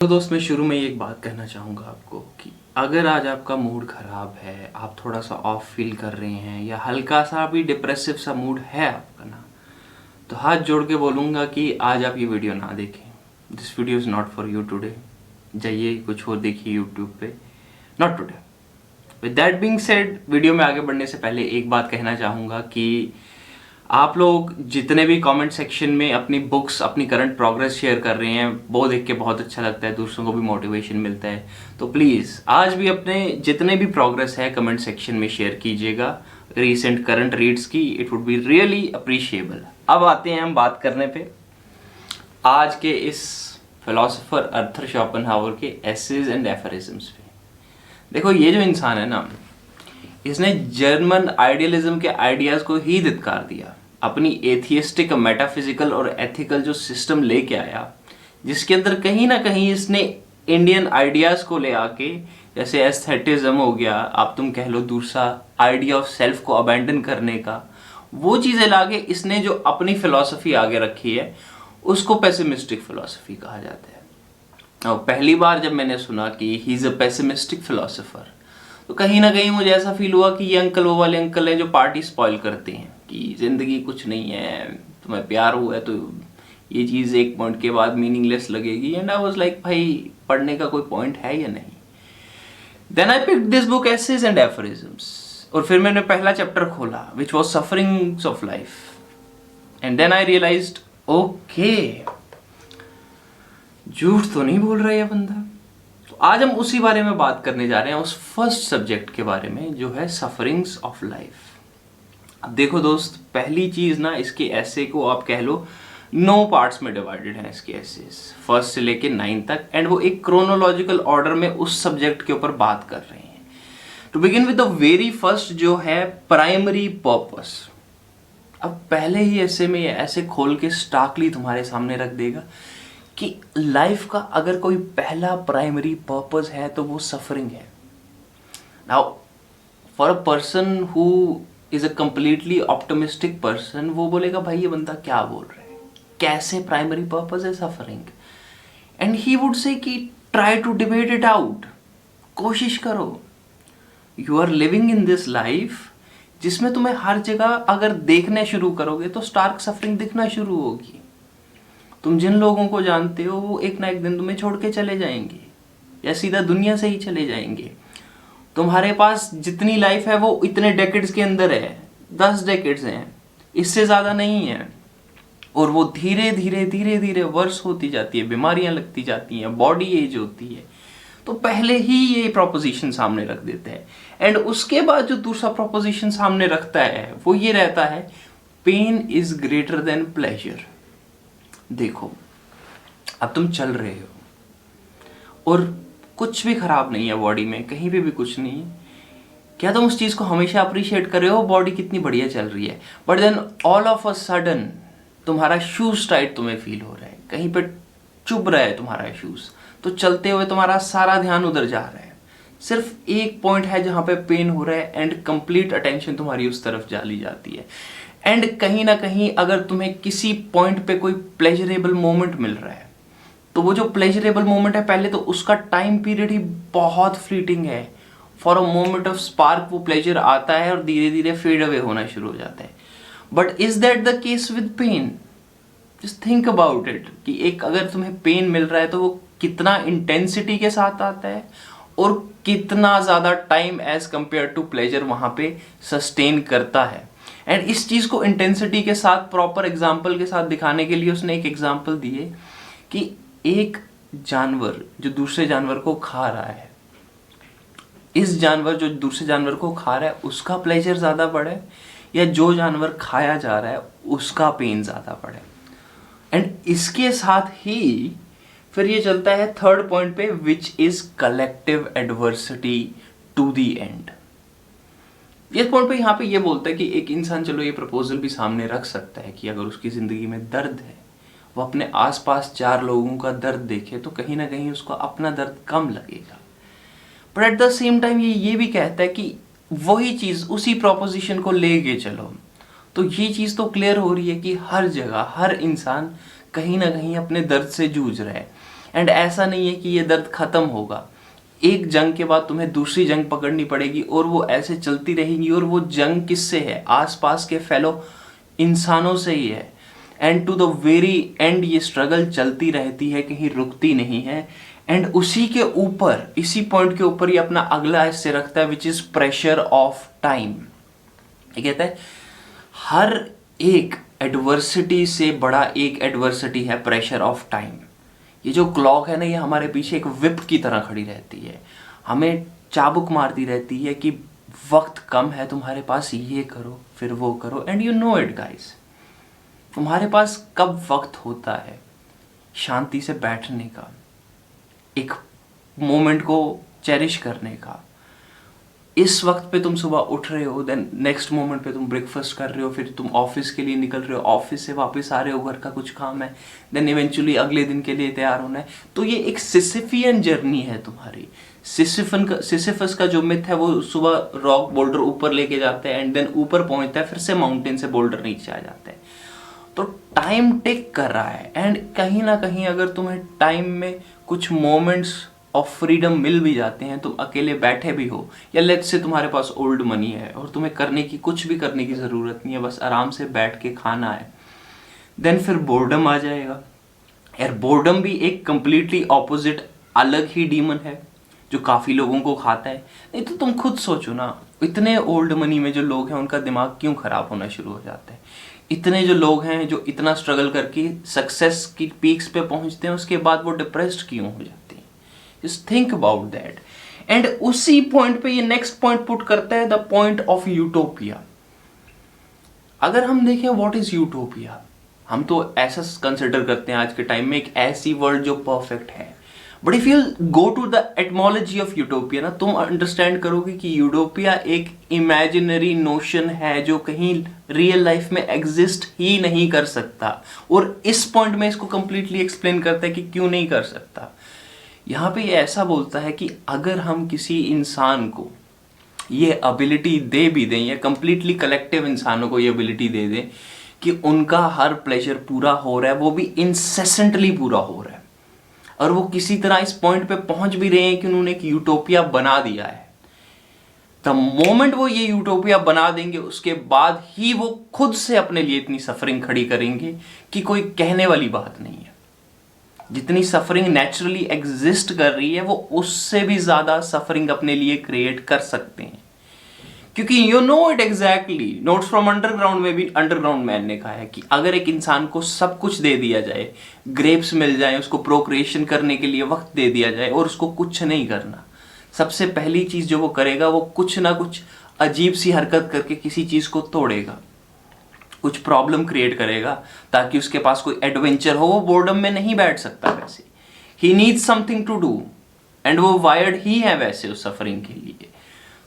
तो दोस्त मैं शुरू में ही एक बात कहना चाहूँगा आपको कि अगर आज आपका मूड ख़राब है, आप थोड़ा सा ऑफ फील कर रहे हैं या हल्का सा भी डिप्रेसिव सा मूड है आपका ना, तो हाथ जोड़ के बोलूँगा कि आज आप ये वीडियो ना देखें। This video is not for you today. जाइए कुछ और देखिए यूट्यूब पे, not today. With that being said, video में आगे बढ़ने से पहले एक बात कहना चाहूँगा कि आप लोग जितने भी कमेंट सेक्शन में अपनी बुक्स, अपनी करंट प्रोग्रेस शेयर कर रहे हैं, वो देख के बहुत अच्छा लगता है, दूसरों को भी मोटिवेशन मिलता है। तो प्लीज़ आज भी अपने जितने भी प्रोग्रेस है कमेंट सेक्शन में शेयर कीजिएगा, रीसेंट करंट रीड्स की। It would be really appreciable. अब आते हैं हम बात करने पे आज के इस फिलोसोफर अर्थर शोपेनहावर के एसेज एंड एफरिज्म्स पे। देखो, ये जो इंसान है ना, इसने जर्मन आइडियलिज्म के आइडियाज़ को ही धिक्कार दिया। अपनी एथियस्टिक, मेटाफिजिकल और एथिकल जो सिस्टम लेके आया, जिसके अंदर कहीं ना कहीं इसने इंडियन आइडियाज़ को ले आके, जैसे एस्थेटिज्म हो गया, आप तुम कह लो दूसरा आइडिया ऑफ सेल्फ को अबैंडन करने का, वो चीज़ें लाके इसने जो अपनी फिलॉसफी आगे रखी है उसको पेसिमिस्टिक फिलॉसफी कहा जाता है। और पहली बार जब मैंने सुना कि he is a pessimistic philosopher, तो कहीं ना कहीं मुझे ऐसा फील हुआ कि ये अंकल वो वाले अंकल हैं जो पार्टी स्पॉइल करते हैं कि ज़िंदगी कुछ नहीं है, तुम्हें प्यार हुआ है तो ये चीज़ एक पॉइंट के बाद मीनिंगलेस लगेगी। एंड आई वाज लाइक, भाई पढ़ने का कोई पॉइंट है या नहीं। Then I picked this book essays and aphorisms, और फिर मैंने पहला चैप्टर खोला which was sufferings of life, and then I realised, okay, झूठ तो नहीं बोल रहा ये बंदा। आज हम उसी बारे में बात करने जा रहे हैं, उस फर्स्ट सब्जेक्ट के बारे में जो है सफरिंग्स ऑफ लाइफ। अब देखो दोस्त, पहली चीज ना, इसके ऐसे को आप कह लो 9 पार्ट्स में डिवाइडेड है इसके एसेस, फर्स्ट से लेके 9 तक, एंड वो एक क्रोनोलॉजिकल ऑर्डर में उस सब्जेक्ट के ऊपर बात कर रहे हैं। To begin with the very first जो है प्राइमरी पर्पस। अब पहले ही ऐसे में ऐसे खोल के स्टार्कली तुम्हारे सामने रख देगा कि लाइफ का अगर कोई पहला प्राइमरी पर्पस है तो वो सफरिंग है। Now for a person who is a completely optimistic person, वो बोलेगा भाई ये बंदा क्या बोल रहा है, कैसे प्राइमरी पर्पस है suffering. And he would say कि try to debate it out, कोशिश करो। You are living in this life जिसमें तुम्हें हर जगह अगर देखने शुरू करोगे तो स्टार्क सफरिंग दिखना शुरू होगी। तुम जिन लोगों को जानते हो वो एक ना एक दिन तुम्हें छोड़ के चले जाएंगे या सीधा दुनिया से ही चले जाएंगे। तुम्हारे पास जितनी लाइफ है वो इतने डेकेड्स के अंदर है, 10 डेकेड्स हैं, इससे ज़्यादा नहीं है। और वो धीरे धीरे धीरे धीरे वर्ष होती जाती है, बीमारियां लगती जाती हैं, बॉडी एज होती है। तो पहले ही ये प्रोपोजिशन सामने रख देते हैं। एंड उसके बाद जो दूसरा प्रोपोजिशन सामने रखता है वो ये रहता है, pain is greater than pleasure. देखो, अब तुम चल रहे हो और कुछ भी खराब नहीं है बॉडी में, कहीं पे भी कुछ नहीं है, क्या तुम उस चीज को हमेशा अप्रिशिएट कर रहे हो, बॉडी कितनी बढ़िया चल रही है, but then all of a sudden तुम्हारा शूज टाइट तुम्हें फील हो रहा है, कहीं पे चुभ रहा है तुम्हारा शूज, तो चलते हुए तुम्हारा सारा ध्यान उधर जा रहा है, सिर्फ एक पॉइंट है जहां पे पेन हो रहा है एंड कंप्लीट अटेंशन तुम्हारी उस तरफ जाली जाती है। एंड कहीं ना कहीं अगर तुम्हें किसी पॉइंट पे कोई प्लेजरेबल मोमेंट मिल रहा है, तो वो जो प्लेजरेबल मोमेंट है, पहले तो उसका टाइम पीरियड ही बहुत फ्लीटिंग है। For a moment of spark वो प्लेजर आता है और धीरे धीरे फेड अवे होना शुरू हो जाता है। But is that the case with pain? Just think about it कि एक अगर तुम्हें पेन मिल रहा है तो वो कितना इंटेंसिटी के साथ आता है और कितना ज्यादा time as compare to pleasure वहां पे सस्टेन करता है। एंड इस चीज को इंटेंसिटी के साथ प्रॉपर एग्जाम्पल के साथ दिखाने के लिए उसने एक एग्जाम्पल दिए कि एक जानवर जो दूसरे जानवर को खा रहा है, इस जानवर जो दूसरे जानवर को खा रहा है उसका प्लेजर ज्यादा बड़ा है या जो जानवर खाया जा रहा है उसका पेन ज्यादा बड़ा है। एंड इसके साथ ही फिर ये चलता है थर्ड पॉइंट पे, which is collective adversity to the end. इस पॉइंट पे यहाँ पे ये बोलता है कि एक इंसान चलो ये प्रपोजल भी सामने रख सकता है कि अगर उसकी जिंदगी में दर्द है, वो अपने आसपास 4 लोगों का दर्द देखे तो कहीं ना कहीं उसको अपना दर्द कम लगेगा। But at the same time ये भी कहता है कि वही चीज उसी प्रोपोजिशन को लेके चलो, तो ये चीज तो क्लियर हो रही है कि हर जगह हर इंसान कहीं ना कहीं अपने दर्द से जूझ रहा है। एंड ऐसा नहीं है कि ये दर्द खत्म होगा, एक जंग के बाद तुम्हें दूसरी जंग पकड़नी पड़ेगी और वो ऐसे चलती रहेगी। और वो जंग किससे है? आसपास के फेलो इंसानों से ही है। And to the very end ये स्ट्रगल चलती रहती है, कहीं रुकती नहीं है। एंड उसी के ऊपर, इसी पॉइंट के ऊपर ये अपना अगला हिस्से रखता है, which is pressure of time. ये कहता है हर एक एडवर्सिटी से बड़ा एक एडवर्सिटी है प्रेशर ऑफ टाइम। ये जो क्लॉक है ना, ये हमारे पीछे एक विप की तरह खड़ी रहती है, हमें चाबुक मारती रहती है कि वक्त कम है तुम्हारे पास, ये करो फिर वो करो। And you know it guys, तुम्हारे पास कब वक्त होता है शांति से बैठने का, एक मोमेंट को चेरिश करने का। इस वक्त पे तुम सुबह उठ रहे हो, देन नेक्स्ट मोमेंट पे तुम ब्रेकफास्ट कर रहे हो, फिर तुम ऑफिस के लिए निकल रहे हो, ऑफिस से वापस आ रहे हो, घर का कुछ काम है, देन इवेंचुअली अगले दिन के लिए तैयार होना है। तो ये एक सिसिफियन जर्नी है तुम्हारी। सिसिफस का जो मिथ है, वो सुबह रॉक बोल्डर ऊपर लेके जाता है एंड देन ऊपर पहुंचता है, फिर से माउंटेन से बोल्डर नीचे आ जाता है। तो टाइम टिक कर रहा है एंड कहीं ना कहीं अगर तुम्हें टाइम में कुछ मोमेंट्स ऑफ फ्रीडम मिल भी जाते हैं, तुम अकेले बैठे भी हो, या लेट्स से तुम्हारे पास ओल्ड मनी है और तुम्हें करने की कुछ भी करने की ज़रूरत नहीं है, बस आराम से बैठ के खाना है, देन फिर बोर्डम आ जाएगा। यार बोर्डम भी एक कंप्लीटली ऑपोजिट अलग ही डीमन है जो काफ़ी लोगों को खाता है। नहीं तो तुम खुद सोचो ना, इतने ओल्ड मनी में जो लोग हैं उनका दिमाग क्यों ख़राब होना शुरू हो जाता है। इतने जो लोग हैं जो इतना स्ट्रगल करके सक्सेस की पीक्स पे पहुंचते हैं, उसके बाद वो डिप्रेस्ड क्यों हो जाते हैं। Just think about that. And उसी पॉइंट पे ये नेक्स्ट पॉइंट पुट करता है, द पॉइंट ऑफ यूटोपिया। अगर हम देखें व्हाट इज यूटोपिया, हम तो ऐसा कंसिडर करते हैं आज के टाइम में एक ऐसी वर्ल्ड जो परफेक्ट है, but if you go to the etymology of utopia ना, तुम अंडरस्टैंड करोगे कि यूटोपिया एक इमेजिनरी नोशन है जो कहीं रियल लाइफ में एग्जिस्ट ही नहीं कर सकता। और इस पॉइंट में इसको कंप्लीटली एक्सप्लेन करता है कि क्यों नहीं कर सकता। यहाँ पे ये ऐसा बोलता है कि अगर हम किसी इंसान को ये एबिलिटी दे भी दें, या कंप्लीटली कलेक्टिव इंसानों को ये एबिलिटी दे दें कि उनका हर प्लेजर पूरा हो रहा है, वो भी इंसेसेंटली पूरा हो रहा है, और वो किसी तरह इस पॉइंट पे पहुंच भी रहे हैं कि उन्होंने एक यूटोपिया बना दिया है, द मोमेंट वो ये यूटोपिया बना देंगे उसके बाद ही वो खुद से अपने लिए इतनी सफरिंग खड़ी करेंगे कि कोई कहने वाली बात नहीं है। जितनी सफरिंग नेचुरली एग्जिस्ट कर रही है, वो उससे भी ज्यादा सफरिंग अपने लिए क्रिएट कर सकते हैं, क्योंकि you know it exactly. Notes from underground में भी अंडरग्राउंड मैन ने कहा है कि अगर एक इंसान को सब कुछ दे दिया जाए, ग्रेप्स मिल जाए, उसको प्रोक्रिएशन करने के लिए वक्त दे दिया जाए और उसको कुछ नहीं करना, सबसे पहली चीज जो वो करेगा वो कुछ ना कुछ अजीब सी हरकत करके किसी चीज को तोड़ेगा, कुछ प्रॉब्लम क्रिएट करेगा ताकि उसके पास कोई एडवेंचर हो। वो बोर्डम में नहीं बैठ सकता, वैसे ही needs something to do, and वो वायर्ड ही है वैसे उस सफरिंग के लिए।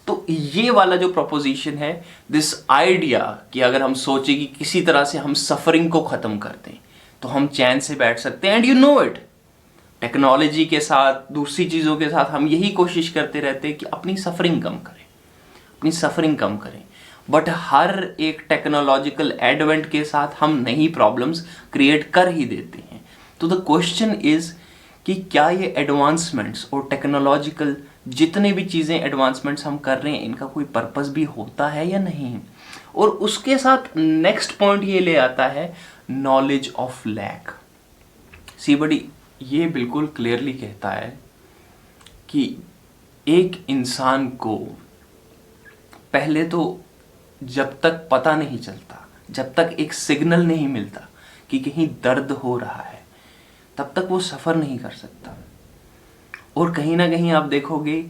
तो ये वाला जो प्रोपोजिशन है, दिस आइडिया कि अगर हम सोचे कि किसी तरह से हम सफरिंग को खत्म कर दें तो हम चैन से बैठ सकते हैं। And you know it, technology के साथ, दूसरी चीज़ों के साथ हम यही कोशिश करते रहते हैं कि अपनी सफरिंग कम करें, अपनी सफरिंग कम करें। बट हर एक टेक्नोलॉजिकल एडवेंट के साथ हम नई प्रॉब्लम्स क्रिएट कर ही देते हैं। तो द क्वेश्चन इज कि क्या ये एडवांसमेंट्स और टेक्नोलॉजिकल जितने भी चीज़ें एडवांसमेंट्स हम कर रहे हैं, इनका कोई पर्पस भी होता है या नहीं। और उसके साथ नेक्स्ट पॉइंट ये ले आता है नॉलेज ऑफ लैक। सी बड़ी ये बिल्कुल क्लियरली कहता है कि एक इंसान को पहले तो जब तक पता नहीं चलता, जब तक एक सिग्नल नहीं मिलता कि कहीं दर्द हो रहा है, तब तक वो सफ़र नहीं कर सकता। और कहीं ना कहीं आप देखोगे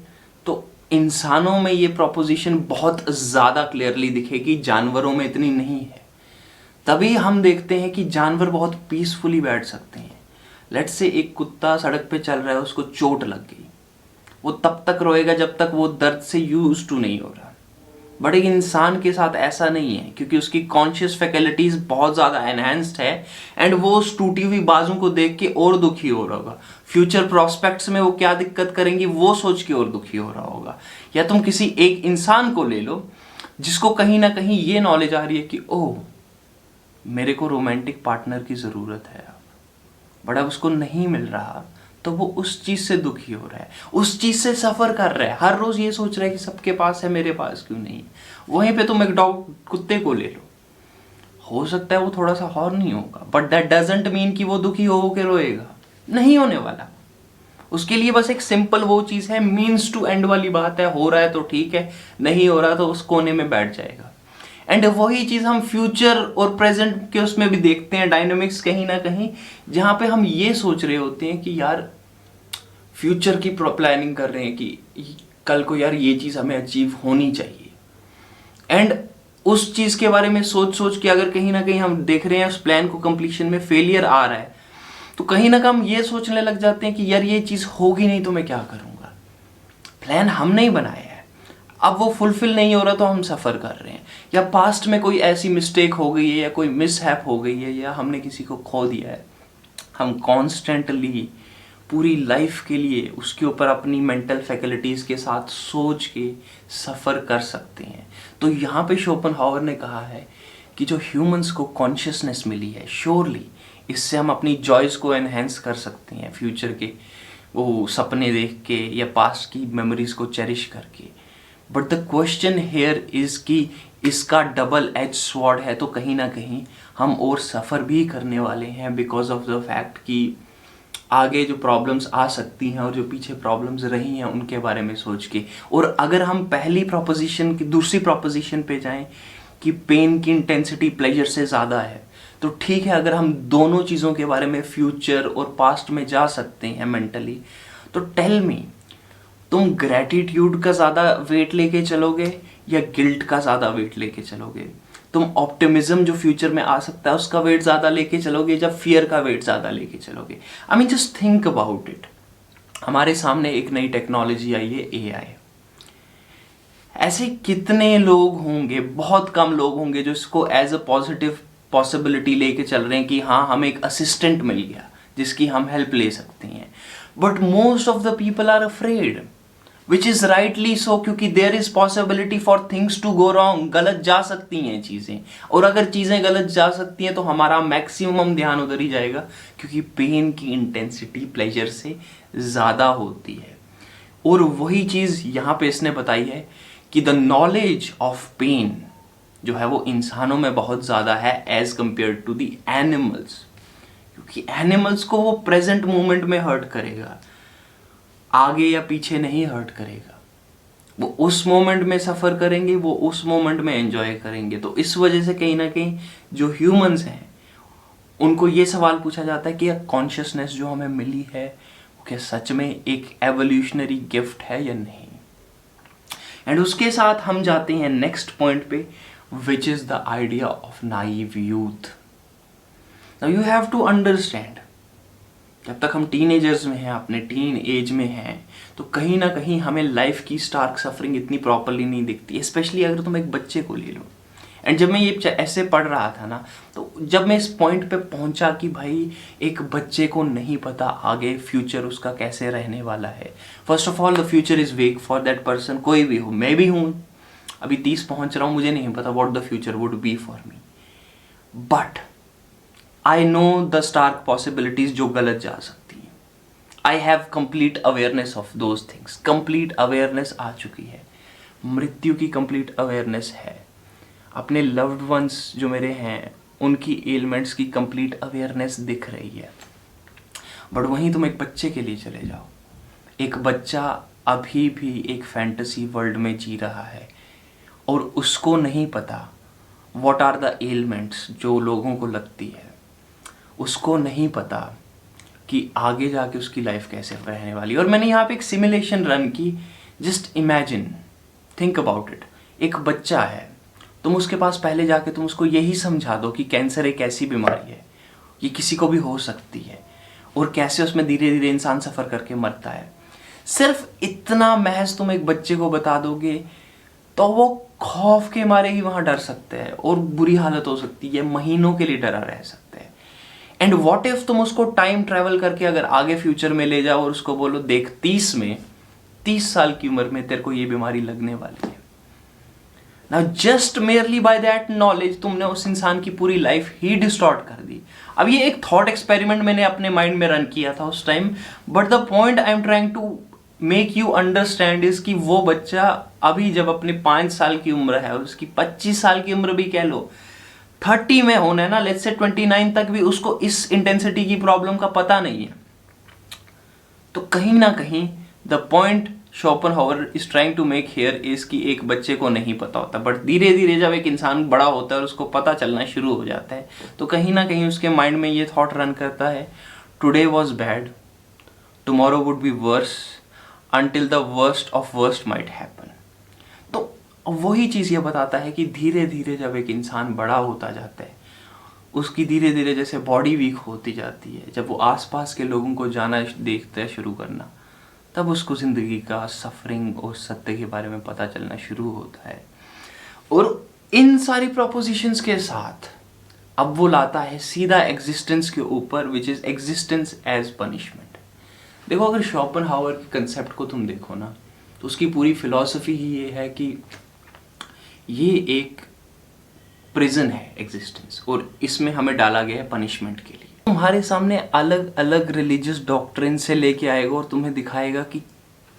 तो इंसानों में ये प्रोपोजिशन बहुत ज़्यादा क्लियरली दिखेगी, जानवरों में इतनी नहीं है। तभी हम देखते हैं कि जानवर बहुत पीसफुली बैठ सकते हैं। लेट्स से एक कुत्ता सड़क पे चल रहा है, उसको चोट लग गई, वो तब तक रोएगा जब तक वो दर्द से यूज टू नहीं हो रहा। बट एक इंसान के साथ ऐसा नहीं है, क्योंकि उसकी कॉन्शियस फैकल्टीज बहुत ज़्यादा एनहेंस्ड है, एंड वो उस टूटी हुई बाजू को देख के और दुखी हो रहा होगा। फ्यूचर प्रोस्पेक्ट्स में वो क्या दिक्कत करेंगी वो सोच के और दुखी हो रहा होगा। या तुम किसी एक इंसान को ले लो जिसको कहीं ना कहीं ये नॉलेज आ रही है कि ओह मेरे को रोमांटिक पार्टनर की ज़रूरत है, बट अब उसको नहीं मिल रहा, तो वो उस चीज़ से दुखी हो रहा है, उस चीज़ से सफ़र कर रहा है, हर रोज़ ये सोच रहा है कि सबके पास है, मेरे पास क्यों नहीं है। वहीं पे तुम एक डॉग कुत्ते को ले लो, हो सकता है वो थोड़ा सा हॉर्न नहीं होगा, बट दैट डजंट मीन कि वो दुखी हो के रोएगा, नहीं होने वाला। उसके लिए बस एक सिंपल वो चीज़ है, मीन्स टू एंड वाली बात है, हो रहा है तो ठीक है, नहीं हो रहा तो उस कोने में बैठ जाएगा। एंड वही चीज़ हम फ्यूचर और प्रेजेंट के उसमें भी देखते हैं, डायनामिक्स कहीं ना कहीं, जहाँ पे हम ये सोच रहे होते हैं कि यार फ्यूचर की प्लानिंग कर रहे हैं कि कल को यार ये चीज़ हमें अचीव होनी चाहिए। एंड उस चीज़ के बारे में सोच सोच के अगर कहीं ना कहीं हम देख रहे हैं उस प्लान को कंप्लीशन में फेलियर आ रहा है, तो कहीं ना कहीं हम ये सोचने लग जाते हैं कि यार ये चीज़ होगी नहीं तो मैं क्या करूँगा। प्लान हमने ही बनाया है, अब वो फुलफिल नहीं हो रहा तो हम सफ़र कर रहे हैं, या पास्ट में कोई ऐसी मिस्टेक हो गई है या कोई मिसहैप हो गई है या हमने किसी को खो दिया है। हम कॉन्स्टेंटली पूरी लाइफ के लिए उसके ऊपर अपनी मेंटल फैकल्टीज़ के साथ सोच के सफ़र कर सकते हैं। तो यहाँ पे शोपेनहावर ने कहा है कि जो ह्यूमंस को कॉन्शियसनेस मिली है, श्योरली इससे हम अपनी जॉयज़ को एनहेंस कर सकते हैं, फ्यूचर के वो सपने देख के या पास्ट की मेमोरीज को चेरिश करके। But the question here is कि इसका डबल एज स्वॉर्ड है, तो कहीं ना कहीं हम और सफ़र भी करने वाले हैं, बिकॉज ऑफ द फैक्ट कि आगे जो प्रॉब्लम्स आ सकती हैं और जो पीछे प्रॉब्लम्स रही हैं उनके बारे में सोच के। और अगर हम पहली प्रोपोजिशन की दूसरी प्रोपोजिशन पे जाएं कि पेन की इंटेंसिटी प्लेजर से ज़्यादा है, तो ठीक है, अगर हम दोनों चीज़ों के बारे में फ्यूचर और पास्ट में जा सकते हैं मेंटली, तो टेल मी, तुम ग्रैटिट्यूड का ज़्यादा वेट लेके चलोगे या गिल्ट का ज़्यादा वेट लेके चलोगे? तुम ऑप्टिमिज्म जो फ्यूचर में आ सकता है उसका वेट ज़्यादा लेके चलोगे या फियर का वेट ज़्यादा लेके चलोगे? I mean just think about it. हमारे सामने एक नई टेक्नोलॉजी आई है, AI। ऐसे कितने लोग होंगे, बहुत कम लोग होंगे जो इसको एज अ पॉजिटिव पॉसिबिलिटी लेके चल रहे हैं कि हाँ हमें एक असिस्टेंट मिल गया जिसकी हम हेल्प ले सकते हैं। But most of the people are afraid, which is rightly so, क्योंकि there is possibility for things to go wrong. गलत जा सकती हैं चीज़ें, और अगर चीज़ें गलत जा सकती हैं तो हमारा मैक्सिमम ध्यान उधर ही जाएगा, क्योंकि पेन की इंटेंसिटी प्लेजर से ज़्यादा होती है। और वही चीज़ यहाँ पे इसने बताई है कि द नॉलेज ऑफ पेन जो है वो इंसानों में बहुत ज़्यादा है as compare to the animals, क्योंकि एनिमल्स को वो प्रेजेंट मोमेंट में हर्ट करेगा, आगे या पीछे नहीं हर्ट करेगा। वो उस मोमेंट में सफ़र करेंगे, वो उस मोमेंट में एंजॉय करेंगे। तो इस वजह से कहीं ना कहीं जो ह्यूमंस हैं उनको ये सवाल पूछा जाता है कि यह कॉन्शियसनेस जो हमें मिली है वो क्या सच में एक एवोल्यूशनरी गिफ्ट है या नहीं। एंड उसके साथ हम जाते हैं नेक्स्ट पॉइंट पे, which is the idea of naive youth. Now you have to understand, जब तक हम टीनेजर्स में हैं, अपने टीन एज में हैं, तो कहीं ना कहीं हमें लाइफ की स्टार्क सफरिंग इतनी प्रॉपरली नहीं दिखती, स्पेशली अगर तुम एक बच्चे को ले लो। एंड जब मैं ये ऐसे पढ़ रहा था ना, तो जब मैं इस पॉइंट पे पहुंचा कि भाई एक बच्चे को नहीं पता आगे फ्यूचर उसका कैसे रहने वाला है। First of all the future is वेग फॉर दैट पर्सन, कोई भी हो, मैं भी हूँ, अभी 30 पहुंच रहा हूँ, मुझे नहीं पता what the future would be for me, but I know the stark possibilities जो गलत जा सकती हैं। I have complete awareness of those things, complete awareness आ चुकी है, मृत्यु की कंप्लीट अवेयरनेस है, अपने लव्ड वंस जो मेरे हैं उनकी एलिमेंट्स की कंप्लीट अवेयरनेस दिख रही है। बट वहीं तुम एक बच्चे के लिए चले जाओ, एक बच्चा अभी भी एक फैंटेसी वर्ल्ड में जी रहा है और उसको नहीं पता व्हाट आर द एलिमेंट्स जो लोगों को लगती है, उसको नहीं पता कि आगे जाके उसकी लाइफ कैसे रहने वाली। और मैंने यहाँ पे एक सिमुलेशन रन की, just imagine, think about it. एक बच्चा है, तुम उसके पास पहले जाके तुम उसको यही समझा दो कि कैंसर एक ऐसी बीमारी है, ये किसी को भी हो सकती है, और कैसे उसमें धीरे धीरे इंसान सफ़र करके मरता है। सिर्फ इतना महज तुम एक बच्चे को बता दोगे तो वो खौफ के मारे ही वहाँ डर सकते हैं और बुरी हालत हो सकती है, महीनों के लिए डरा रह सकते हैं। एंड व्हाट इफ तुम उसको टाइम ट्रैवल करके अगर आगे फ्यूचर में ले जाओ और उसको बोलो देख 30 साल की उम्र में तेरे को ये बीमारी लगने वाली है। ना just merely by that knowledge तुमने उस इंसान की पूरी लाइफ ही डिस्टॉर्ट कर दी। अब ये एक थॉट एक्सपेरिमेंट मैंने अपने माइंड में रन किया था उस time, but the point I am trying to make you understand is कि वो बच्चा अभी जब अपने 5 साल की उम्र है, उसकी 25 साल की उम्र भी कह लो, 30 में होना है ना, लेट्स से 29 तक भी उसको इस इंटेंसिटी की प्रॉब्लम का पता नहीं है। तो कहीं ना कहीं the point Schopenhauer is trying to make here is कि एक बच्चे को नहीं पता होता, बट धीरे धीरे जब एक इंसान बड़ा होता है और उसको पता चलना शुरू हो जाता है, तो कहीं ना कहीं उसके माइंड में ये थॉट रन करता है, today was bad, tomorrow would be verse, until the worst of worst might happen। तो वही चीज़ ये बताता है कि धीरे धीरे जब एक इंसान बड़ा होता जाता है, उसकी धीरे धीरे जैसे बॉडी वीक होती जाती है, जब वो आसपास के लोगों को जाना देखता है शुरू करना, तब उसको ज़िंदगी का सफरिंग और सत्य के बारे में पता चलना शुरू होता है। और इन सारी प्रोपोजिशंस के साथ अब वो लाता है सीधा एग्जिस्टेंस के ऊपर, which is existence as punishment. देखो, अगर शोपेनहावर के कंसेप्ट को तुम देखो ना, तो उसकी पूरी फिलॉसफी ही ये है कि ये एक प्रिजन है एग्जिस्टेंस, और इसमें हमें डाला गया है पनिशमेंट के लिए। तुम्हारे सामने अलग अलग रिलीजियस डॉक्ट्रिन से लेके आएगा और तुम्हें दिखाएगा कि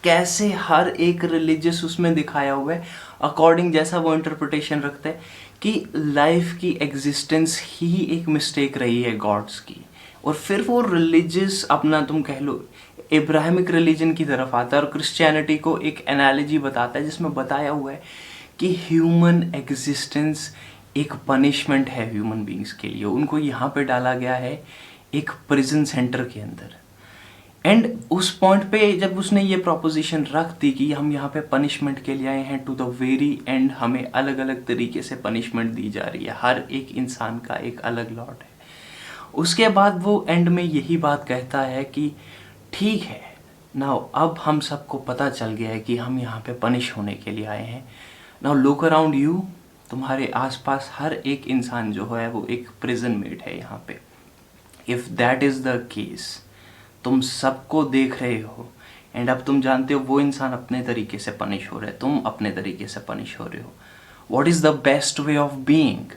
कैसे हर एक रिलीजियस उसमें दिखाया हुआ है अकॉर्डिंग जैसा वो इंटरप्रिटेशन रखता है कि लाइफ की एग्जिस्टेंस ही एक मिस्टेक रही है गॉड्स की। और फिर वो रिलीजियस अपना तुम कह लो इब्राहिमिक रिलीजन की तरफ आता है और क्रिश्चियनिटी को एक एनालॉजी बताता है जिसमें बताया हुआ है कि ह्यूमन एग्जिस्टेंस एक पनिशमेंट है ह्यूमन बीइंग्स के लिए। उनको यहाँ पे डाला गया है एक प्रिजन सेंटर के अंदर। एंड उस पॉइंट पे जब उसने ये प्रोपोजिशन रख दी कि हम यहाँ पे पनिशमेंट के लिए आए हैं, टू द वेरी एंड हमें अलग अलग तरीके से पनिशमेंट दी जा रही है, हर एक इंसान का एक अलग लॉट है। उसके बाद वो एंड में यही बात कहता है कि ठीक है नाउ, अब हम सबको पता चल गया है कि हम यहाँ पे पनिश होने के लिए आए हैं। नाउ लुक अराउंड यू, तुम्हारे आसपास हर एक इंसान जो है वो एक प्रिजन मेट है यहाँ पे। If that is the case, तुम सबको देख रहे हो एंड अब तुम जानते हो वो इंसान अपने तरीके से पनिश हो रहा है, तुम अपने तरीके से पनिश हो रहे हो। What is the best way of being?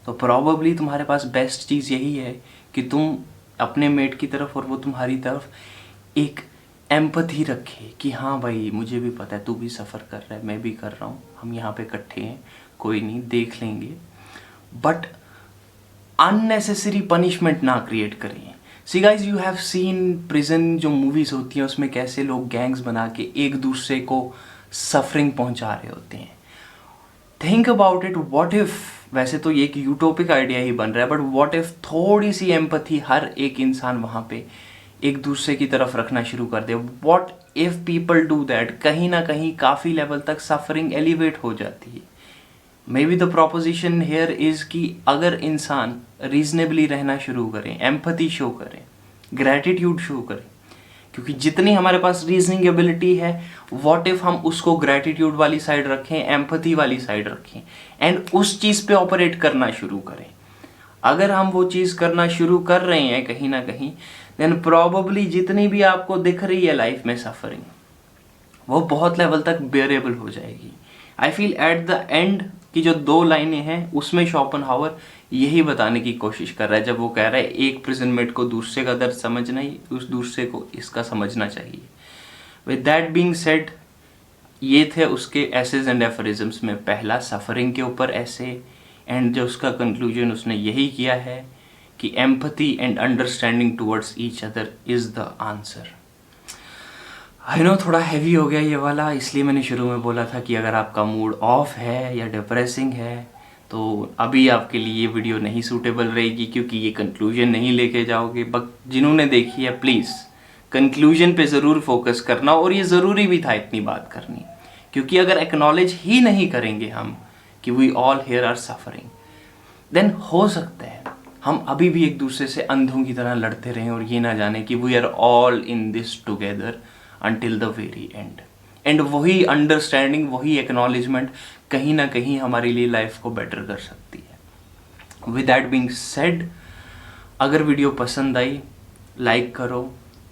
तो प्रॉबेबली तुम्हारे पास बेस्ट चीज़ यही है कि तुम अपने मेट की तरफ और वो तुम्हारी तरफ एक एम्पैथी रखे कि हाँ भाई, मुझे भी पता है तू भी सफ़र कर रहा है, मैं भी कर रहा हूँ, हम यहाँ पे इकट्ठे हैं, कोई नहीं, देख लेंगे। बट अननेसेसरी पनिशमेंट ना क्रिएट करें। See guys, you have seen prison जो मूवीज़ होती हैं उसमें कैसे लोग गैंग्स बना के एक दूसरे को सफरिंग पहुँचा रहे होते हैं। Think about it, what if, वैसे तो ये एक यूटोपिक आइडिया ही बन रहा है, बट व्हाट इफ़ थोड़ी सी एम्पैथी हर एक इंसान वहाँ पे एक दूसरे की तरफ रखना शुरू कर दे। What if people do that, कहीं ना कहीं काफ़ी लेवल तक सफरिंग एलिवेट हो जाती है। May be the proposition here is कि अगर इंसान रीजनेबली रहना शुरू करें, एम्पैथी शो करें, ग्रैटिट्यूड शो करें, क्योंकि जितनी हमारे पास रीजनिंग एबिलिटी है, व्हाट इफ हम उसको ग्रैटिट्यूड वाली साइड रखें, एम्पैथी वाली साइड रखें एंड उस चीज़ पे ऑपरेट करना शुरू करें। अगर हम वो चीज़ करना शुरू कर रहे हैं कहीं ना कहीं, देन प्रॉबेबली जितनी भी आपको दिख रही है लाइफ में सफरिंग, वो बहुत लेवल तक बेयरेबल हो जाएगी। I feel at the end की जो 2 लाइनें हैं उसमें शोपेनहावर यही बताने की कोशिश कर रहा है, जब वो कह रहा है एक प्रिजन मेट को दूसरे का दर्द समझना ही, उस दूसरे को इसका समझना चाहिए। विद दैट बीइंग सेड, ये थे उसके एसेज एंड एफरिज्म्स में पहला सफरिंग के ऊपर ऐसे, एंड जो उसका कंक्लूजन उसने यही किया है कि empathy and understanding towards each other is the answer. I know थोड़ा हैवी हो गया ये वाला, इसलिए मैंने शुरू में बोला था कि अगर आपका मूड ऑफ है या डिप्रेसिंग है तो अभी आपके लिए ये वीडियो नहीं सूटेबल रहेगी, क्योंकि ये कंक्लूजन नहीं लेके जाओगे। बट जिन्होंने देखी है प्लीज़ कंक्लूजन पे ज़रूर फोकस करना, और ये ज़रूरी भी था इतनी बात करनी, क्योंकि अगर एक्नॉलेज ही नहीं करेंगे हम कि we all here are suffering, then हो सकता है हम अभी भी एक दूसरे से अंधों की तरह लड़ते रहें और ये ना जाने कि we are all in this together until the very end। And वही अंडरस्टैंडिंग, वही एक्नॉलेजमेंट कहीं ना कहीं हमारे लिए लाइफ को बेटर कर सकती है। विद दैट बीइंग सेड, अगर वीडियो पसंद आई लाइक करो,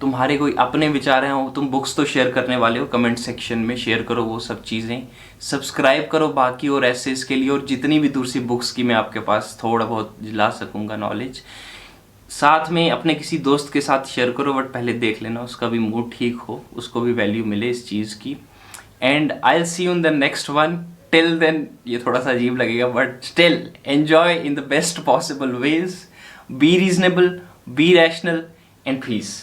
तुम्हारे कोई अपने विचार हैं, वो तुम बुक्स तो शेयर करने वाले हो, कमेंट सेक्शन में शेयर करो वो सब चीज़ें। सब्सक्राइब करो बाकी और एसेस के लिए, और जितनी भी दूसरी बुक्स की मैं आपके पास थोड़ा बहुत ला सकूँगा नॉलेज, साथ में अपने किसी दोस्त के साथ शेयर करो, बट पहले देख लेना उसका भी मूड ठीक हो, उसको भी वैल्यू मिले इस चीज़ की। And I will see you in the next one. Till then, ये थोड़ा सा अजीब लगेगा but still enjoy in the best possible ways, be reasonable, be rational and piece.